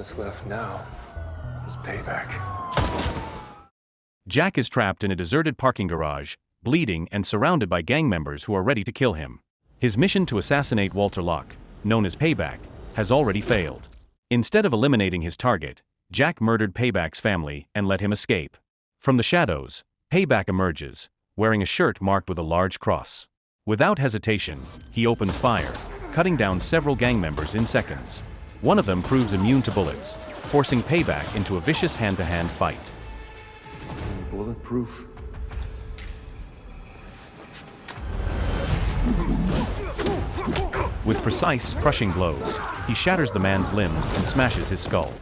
that's left now is payback. Jack is trapped in a deserted parking garage, bleeding and surrounded by gang members who are ready to kill him. His mission to assassinate Walter Locke, known as Payback, has already failed. Instead of eliminating his target, Jack murdered Payback's family and let him escape. From the shadows, Payback emerges, wearing a shirt marked with a large cross. Without hesitation, he opens fire, cutting down several gang members in seconds. One of them proves immune to bullets, forcing Payback into a vicious hand-to-hand fight. Bulletproof. With precise, crushing blows, he shatters the man's limbs and smashes his skull.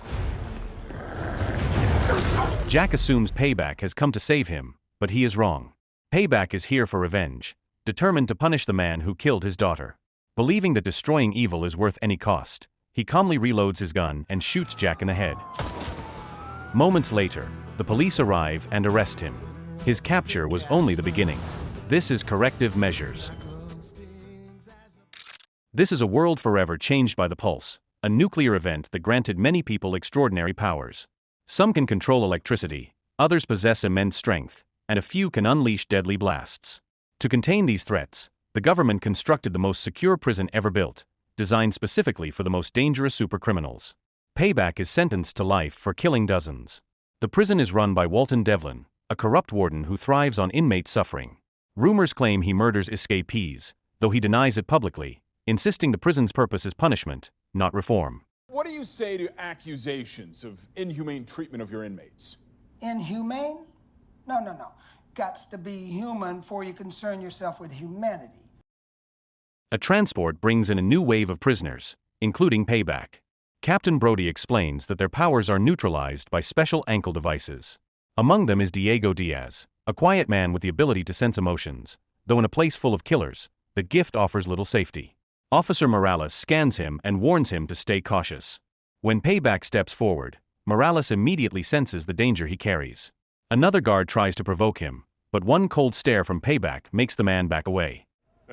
Jack assumes Payback has come to save him, but he is wrong. Payback is here for revenge, determined to punish the man who killed his daughter. Believing that destroying evil is worth any cost, he calmly reloads his gun and shoots Jack in the head. Moments later, the police arrive and arrest him. His capture was only the beginning. This is corrective measures. This is a world forever changed by the pulse, a nuclear event that granted many people extraordinary powers. Some can control electricity, others possess immense strength, and a few can unleash deadly blasts. To contain these threats, the government constructed the most secure prison ever built, designed specifically for the most dangerous supercriminals. Payback is sentenced to life for killing dozens. The prison is run by Walton Devlin, a corrupt warden who thrives on inmate suffering. Rumors claim he murders escapees, though he denies it publicly, insisting the prison's purpose is punishment, not reform. What do you say to accusations of inhumane treatment of your inmates? Inhumane? No. Gots to be human before you concern yourself with humanity. A transport brings in a new wave of prisoners, including Payback. Captain Brody explains that their powers are neutralized by special ankle devices. Among them is Diego Diaz, a quiet man with the ability to sense emotions, though in a place full of killers, the gift offers little safety. Officer Morales scans him and warns him to stay cautious. When Payback steps forward, Morales immediately senses the danger he carries. Another guard tries to provoke him, but one cold stare from Payback makes the man back away.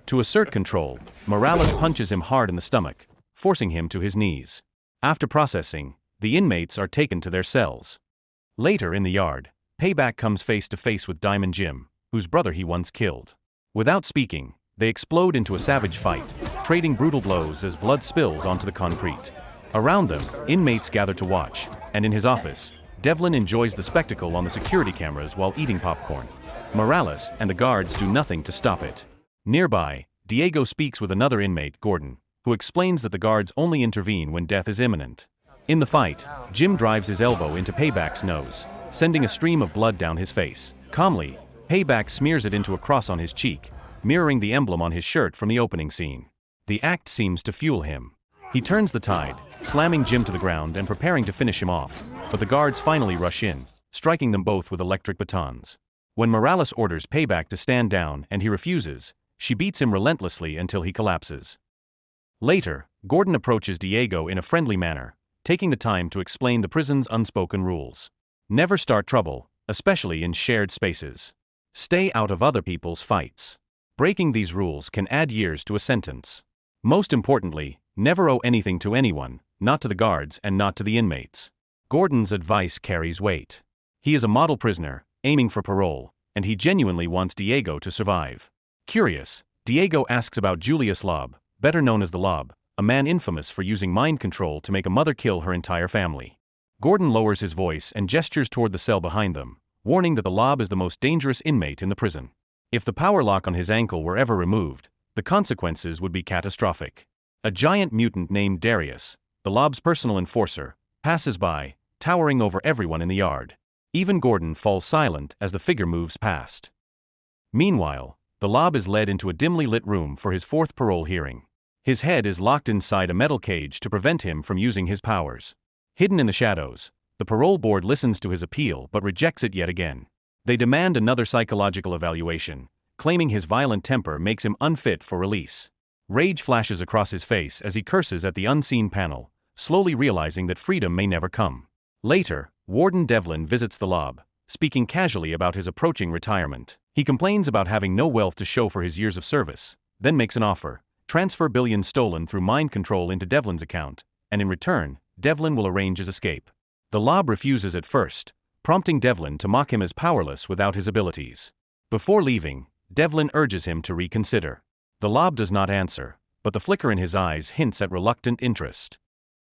To assert control, Morales punches him hard in the stomach, forcing him to his knees. After processing, the inmates are taken to their cells. Later in the yard, Payback comes face to face with Diamond Jim, whose brother he once killed. Without speaking, they explode into a savage fight, trading brutal blows as blood spills onto the concrete. Around them, inmates gather to watch, and in his office, Devlin enjoys the spectacle on the security cameras while eating popcorn. Morales and the guards do nothing to stop it. Nearby, Diego speaks with another inmate, Gordon, who explains that the guards only intervene when death is imminent. In the fight, Jim drives his elbow into Payback's nose, sending a stream of blood down his face. Calmly, Payback smears it into a cross on his cheek, mirroring the emblem on his shirt from the opening scene. The act seems to fuel him. He turns the tide, slamming Jim to the ground and preparing to finish him off, but the guards finally rush in, striking them both with electric batons. When Morales orders Payback to stand down and he refuses, she beats him relentlessly until he collapses. Later, Gordon approaches Diego in a friendly manner, taking the time to explain the prison's unspoken rules. Never start trouble, especially in shared spaces. Stay out of other people's fights. Breaking these rules can add years to a sentence. Most importantly, never owe anything to anyone, not to the guards and not to the inmates. Gordon's advice carries weight. He is a model prisoner, aiming for parole, and he genuinely wants Diego to survive. Curious, Diego asks about Julius Lobb, better known as the Lob, a man infamous for using mind control to make a mother kill her entire family. Gordon lowers his voice and gestures toward the cell behind them, warning that the Lob is the most dangerous inmate in the prison. If the power lock on his ankle were ever removed, the consequences would be catastrophic. A giant mutant named Darius, the Lob's personal enforcer, passes by, towering over everyone in the yard. Even Gordon falls silent as the figure moves past. Meanwhile, the Lob is led into a dimly lit room for his fourth parole hearing. His head is locked inside a metal cage to prevent him from using his powers. Hidden in the shadows, the parole board listens to his appeal but rejects it yet again. They demand another psychological evaluation, claiming his violent temper makes him unfit for release. Rage flashes across his face as he curses at the unseen panel, slowly realizing that freedom may never come. Later, Warden Devlin visits the Lob, speaking casually about his approaching retirement. He complains about having no wealth to show for his years of service, then makes an offer: transfer billions stolen through mind control into Devlin's account, and in return, Devlin will arrange his escape. The Lob refuses at first, prompting Devlin to mock him as powerless without his abilities. Before leaving, Devlin urges him to reconsider. The Lob does not answer, but the flicker in his eyes hints at reluctant interest.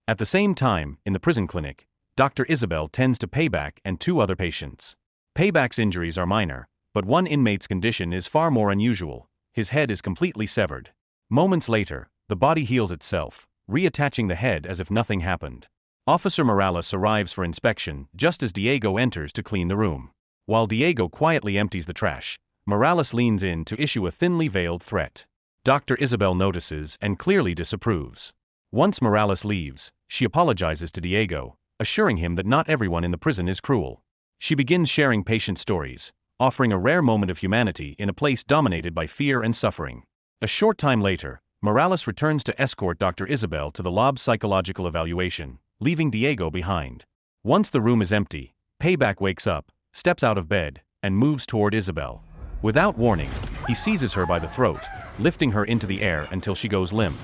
At the same time, in the prison clinic, Dr. Isabel tends to Payback and 2 other patients. Payback's injuries are minor, but one inmate's condition is far more unusual. His head is completely severed. Moments later, the body heals itself, reattaching the head as if nothing happened. Officer Morales arrives for inspection just as Diego enters to clean the room. While Diego quietly empties the trash, Morales leans in to issue a thinly veiled threat. Dr. Isabel notices and clearly disapproves. Once Morales leaves, she apologizes to Diego, assuring him that not everyone in the prison is cruel. She begins sharing patient stories, offering a rare moment of humanity in a place dominated by fear and suffering. A short time later, Morales returns to escort Dr. Isabel to the Lob's psychological evaluation, leaving Diego behind. Once the room is empty, Payback wakes up, steps out of bed, and moves toward Isabel. Without warning, he seizes her by the throat, lifting her into the air until she goes limp.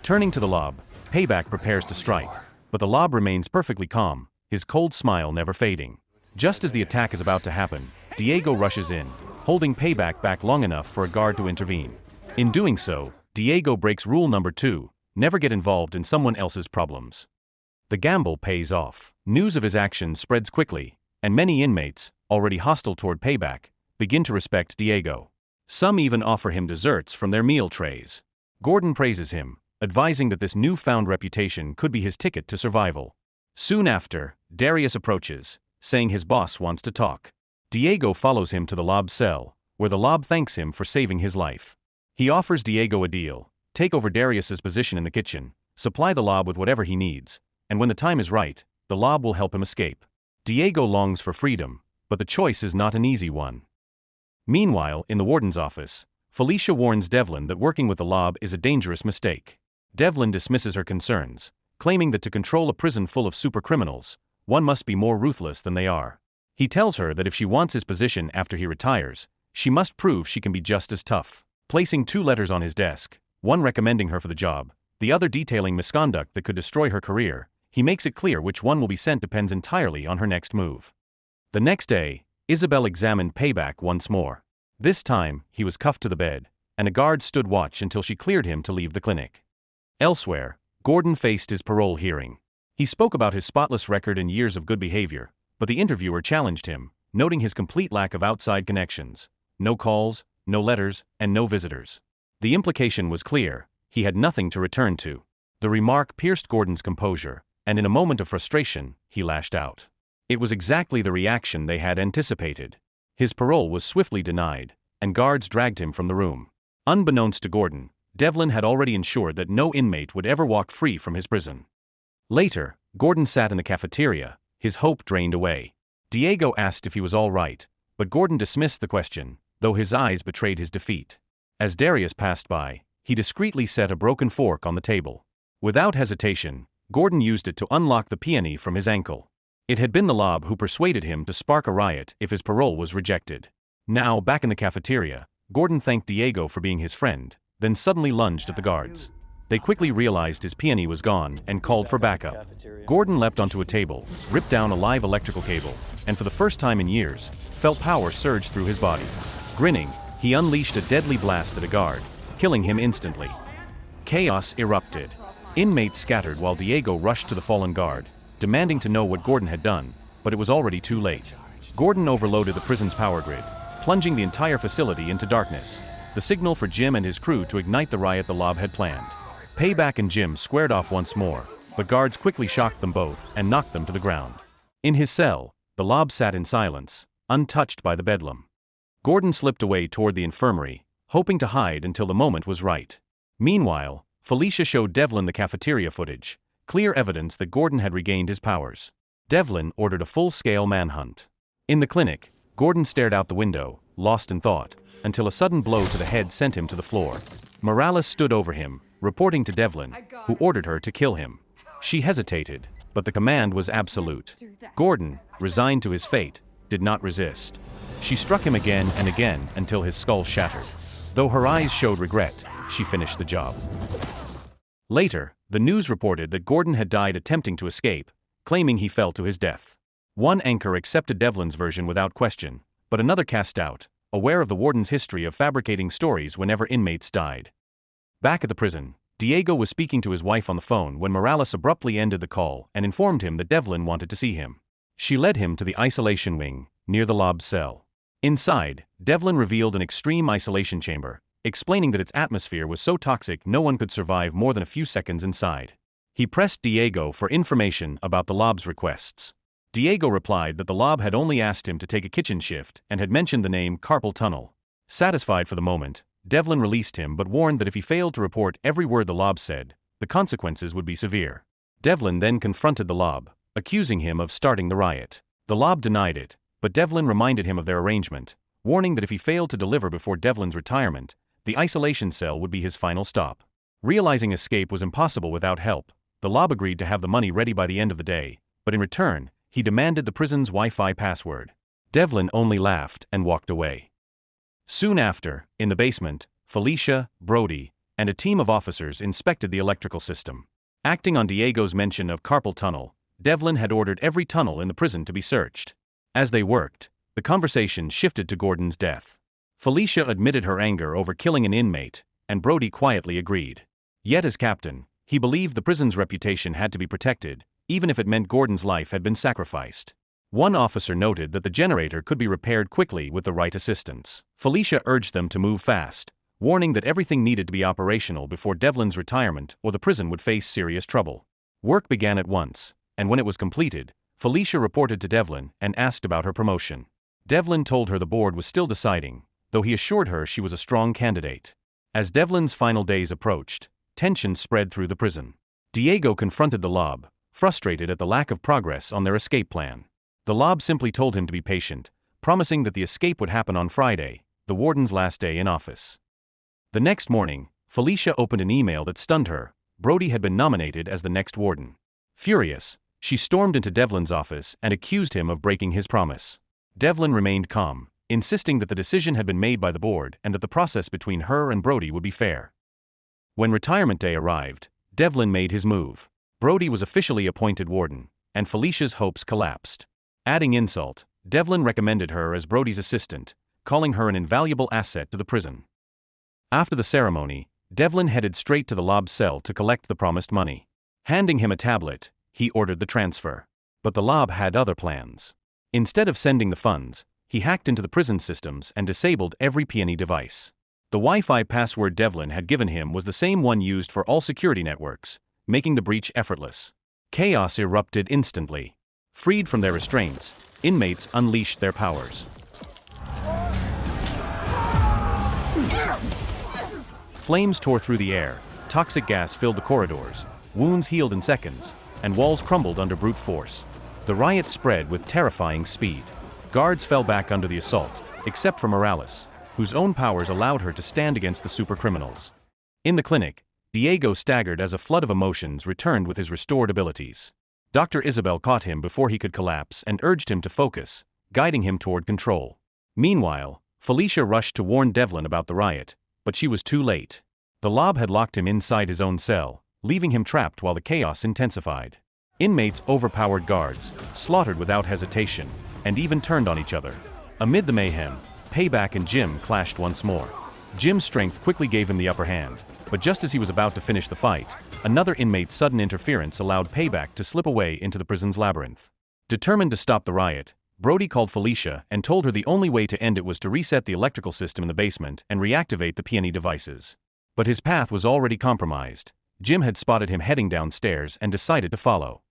Turning to the Lob, Payback prepares to strike, but the Lob remains perfectly calm, his cold smile never fading. Just as the attack is about to happen, Diego rushes in, holding Payback back long enough for a guard to intervene. In doing so, Diego breaks rule number 2, never get involved in someone else's problems. The gamble pays off. News of his actions spreads quickly, and many inmates, already hostile toward Payback, begin to respect Diego. Some even offer him desserts from their meal trays. Gordon praises him, advising that this newfound reputation could be his ticket to survival. Soon after, Darius approaches, saying his boss wants to talk. Diego follows him to the Lob's cell, where the Lob thanks him for saving his life. He offers Diego a deal: take over Darius's position in the kitchen, supply the Lob with whatever he needs, and when the time is right, the Lob will help him escape. Diego longs for freedom, but the choice is not an easy one. Meanwhile, in the warden's office, Felicia warns Devlin that working with the Lob is a dangerous mistake. Devlin dismisses her concerns, claiming that to control a prison full of supercriminals, one must be more ruthless than they are. He tells her that if she wants his position after he retires, she must prove she can be just as tough. Placing 2 letters on his desk, one recommending her for the job, the other detailing misconduct that could destroy her career, he makes it clear which one will be sent depends entirely on her next move. The next day, Isabel examined Payback once more. This time, he was cuffed to the bed, and a guard stood watch until she cleared him to leave the clinic. Elsewhere, Gordon faced his parole hearing. He spoke about his spotless record and years of good behavior, but the interviewer challenged him, noting his complete lack of outside connections. No calls, no letters, and no visitors. The implication was clear: he had nothing to return to. The remark pierced Gordon's composure, and in a moment of frustration, he lashed out. It was exactly the reaction they had anticipated. His parole was swiftly denied, and guards dragged him from the room. Unbeknownst to Gordon, Devlin had already ensured that no inmate would ever walk free from his prison. Later, Gordon sat in the cafeteria, his hope drained away. Diego asked if he was all right, but Gordon dismissed the question, though his eyes betrayed his defeat. As Darius passed by, he discreetly set a broken fork on the table. Without hesitation, Gordon used it to unlock the peony from his ankle. It had been the Lob who persuaded him to spark a riot if his parole was rejected. Now, back in the cafeteria, Gordon thanked Diego for being his friend, then suddenly lunged at the guards. They quickly realized his peony was gone and called for backup. Gordon leapt onto a table, ripped down a live electrical cable, and for the first time in years, felt power surge through his body. Grinning, he unleashed a deadly blast at a guard, killing him instantly. Chaos erupted. Inmates scattered while Diego rushed to the fallen guard, demanding to know what Gordon had done, but it was already too late. Gordon overloaded the prison's power grid, plunging the entire facility into darkness, the signal for Jim and his crew to ignite the riot the Lob had planned. Payback and Jim squared off once more, but guards quickly shocked them both and knocked them to the ground. In his cell, the Lob sat in silence, untouched by the bedlam. Gordon slipped away toward the infirmary, hoping to hide until the moment was right. Meanwhile, Felicia showed Devlin the cafeteria footage, clear evidence that Gordon had regained his powers. Devlin ordered a full-scale manhunt. In the clinic, Gordon stared out the window, lost in thought, until a sudden blow to the head sent him to the floor. Morales stood over him, reporting to Devlin, who ordered her to kill him. She hesitated, but the command was absolute. Gordon, resigned to his fate, did not resist. She struck him again and again until his skull shattered. Though her eyes showed regret, she finished the job. Later, The news reported that Gordon had died attempting to escape, claiming he fell to his death. One anchor accepted Devlin's version without question, but another cast doubt, aware of the warden's history of fabricating stories whenever inmates died. Back at the prison, Diego was speaking to his wife on the phone when Morales abruptly ended the call and informed him that Devlin wanted to see him. She led him to the isolation wing, near the lob's cell. Inside, Devlin revealed an extreme isolation chamber, explaining that its atmosphere was so toxic no one could survive more than a few seconds inside. He pressed Diego for information about the lob's requests. Diego replied that the lob had only asked him to take a kitchen shift and had mentioned the name Carpal Tunnel. Satisfied for the moment, Devlin released him but warned that if he failed to report every word the lob said, the consequences would be severe. Devlin then confronted the lob, accusing him of starting the riot. The lob denied it, but Devlin reminded him of their arrangement, warning that if he failed to deliver before Devlin's retirement, the isolation cell would be his final stop. Realizing escape was impossible without help, the lob agreed to have the money ready by the end of the day, but in return, he demanded the prison's Wi-Fi password. Devlin only laughed and walked away. Soon after, in the basement, Felicia, Brody, and a team of officers inspected the electrical system. Acting on Diego's mention of Carpal Tunnel, Devlin had ordered every tunnel in the prison to be searched. As they worked, the conversation shifted to Gordon's death. Felicia admitted her anger over killing an inmate, and Brody quietly agreed. Yet as captain, he believed the prison's reputation had to be protected, even if it meant Gordon's life had been sacrificed. One officer noted that the generator could be repaired quickly with the right assistance. Felicia urged them to move fast, warning that everything needed to be operational before Devlin's retirement or the prison would face serious trouble. Work began at once, and when it was completed, Felicia reported to Devlin and asked about her promotion. Devlin told her the board was still deciding, though he assured her she was a strong candidate. As Devlin's final days approached, tension spread through the prison. Diego confronted the lob, frustrated at the lack of progress on their escape plan. The lob simply told him to be patient, promising that the escape would happen on Friday, the warden's last day in office. The next morning, Felicia opened an email that stunned her. Brody had been nominated as the next warden. Furious, she stormed into Devlin's office and accused him of breaking his promise. Devlin remained calm, insisting that the decision had been made by the board and that the process between her and Brody would be fair. When retirement day arrived, Devlin made his move. Brody was officially appointed warden, and Felicia's hopes collapsed. Adding insult, Devlin recommended her as Brody's assistant, calling her an invaluable asset to the prison. After the ceremony, Devlin headed straight to the lob's cell to collect the promised money. Handing him a tablet, he ordered the transfer. But the lob had other plans. Instead of sending the funds, he hacked into the prison systems and disabled every P&E device. The Wi-Fi password Devlin had given him was the same one used for all security networks, making the breach effortless. Chaos erupted instantly. Freed from their restraints, inmates unleashed their powers. Flames tore through the air, toxic gas filled the corridors, wounds healed in seconds, and walls crumbled under brute force. The riot spread with terrifying speed. Guards fell back under the assault, except for Morales, whose own powers allowed her to stand against the supercriminals. In the clinic, Diego staggered as a flood of emotions returned with his restored abilities. Dr. Isabel caught him before he could collapse and urged him to focus, guiding him toward control. Meanwhile, Felicia rushed to warn Devlin about the riot, but she was too late. The lob had locked him inside his own cell, leaving him trapped while the chaos intensified. Inmates overpowered guards, slaughtered without hesitation, and even turned on each other. Amid the mayhem, Payback and Jim clashed once more. Jim's strength quickly gave him the upper hand, but just as he was about to finish the fight, another inmate's sudden interference allowed Payback to slip away into the prison's labyrinth. Determined to stop the riot, Brody called Felicia and told her the only way to end it was to reset the electrical system in the basement and reactivate the P&E devices. But his path was already compromised. Jim had spotted him heading downstairs and decided to follow.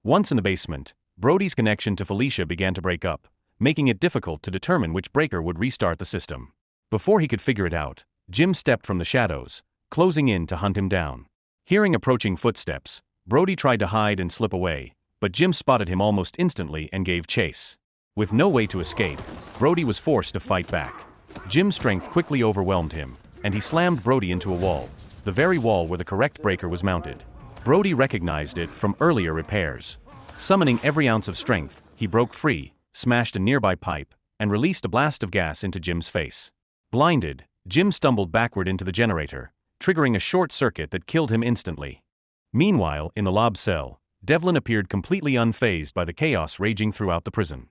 Once in the basement, Brody's connection to Felicia began to break up, making it difficult to determine which breaker would restart the system. Before he could figure it out, Jim stepped from the shadows, closing in to hunt him down. Hearing approaching footsteps, Brody tried to hide and slip away, but Jim spotted him almost instantly and gave chase. With no way to escape, Brody was forced to fight back. Jim's strength quickly overwhelmed him, and he slammed Brody into a wall, the very wall where the correct breaker was mounted. Brody recognized it from earlier repairs. Summoning every ounce of strength, he broke free, smashed a nearby pipe, and released a blast of gas into Jim's face. Blinded, Jim stumbled backward into the generator, triggering a short circuit that killed him instantly. Meanwhile, in the lob cell, Devlin appeared completely unfazed by the chaos raging throughout the prison.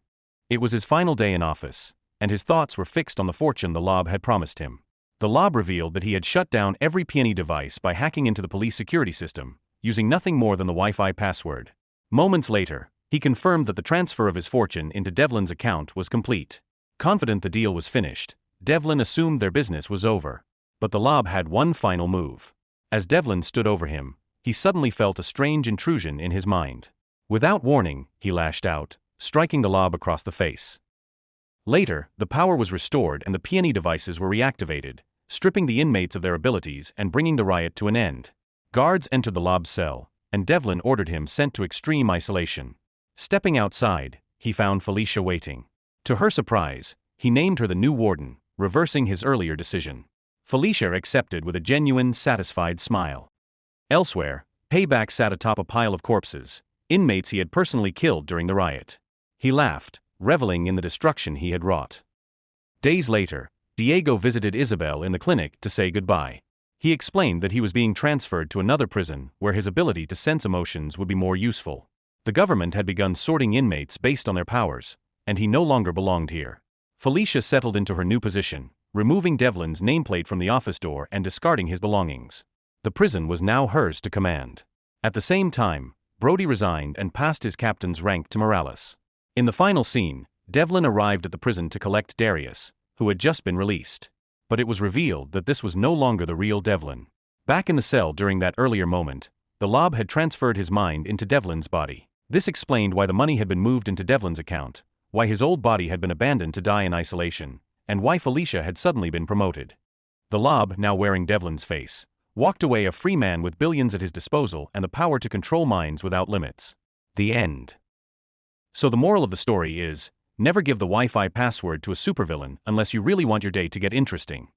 It was his final day in office, and his thoughts were fixed on the fortune the lob had promised him. The lob revealed that he had shut down every P&E device by hacking into the police security system, using nothing more than the Wi-Fi password. Moments later, he confirmed that the transfer of his fortune into Devlin's account was complete. Confident the deal was finished, Devlin assumed their business was over. But the lob had one final move. As Devlin stood over him, he suddenly felt a strange intrusion in his mind. Without warning, he lashed out, striking the lob across the face. Later, the power was restored and the P&E devices were reactivated, stripping the inmates of their abilities and bringing the riot to an end. Guards entered the lob's cell, and Devlin ordered him sent to extreme isolation. Stepping outside, he found Felicia waiting. To her surprise, he named her the new warden, reversing his earlier decision. Felicia accepted with a genuine, satisfied smile. Elsewhere, Payback sat atop a pile of corpses, inmates he had personally killed during the riot. He laughed, reveling in the destruction he had wrought. Days later, Diego visited Isabel in the clinic to say goodbye. He explained that he was being transferred to another prison where his ability to sense emotions would be more useful. The government had begun sorting inmates based on their powers, and he no longer belonged here. Felicia settled into her new position, removing Devlin's nameplate from the office door and discarding his belongings. The prison was now hers to command. At the same time, Brody resigned and passed his captain's rank to Morales. In the final scene, Devlin arrived at the prison to collect Darius, who had just been released. But it was revealed that this was no longer the real Devlin. Back in the cell during that earlier moment, the lob had transferred his mind into Devlin's body. This explained why the money had been moved into Devlin's account, why his old body had been abandoned to die in isolation, and why Felicia had suddenly been promoted. The lob, now wearing Devlin's face, walked away a free man with billions at his disposal and the power to control minds without limits. The end. So the moral of the story is, never give the Wi-Fi password to a supervillain unless you really want your day to get interesting.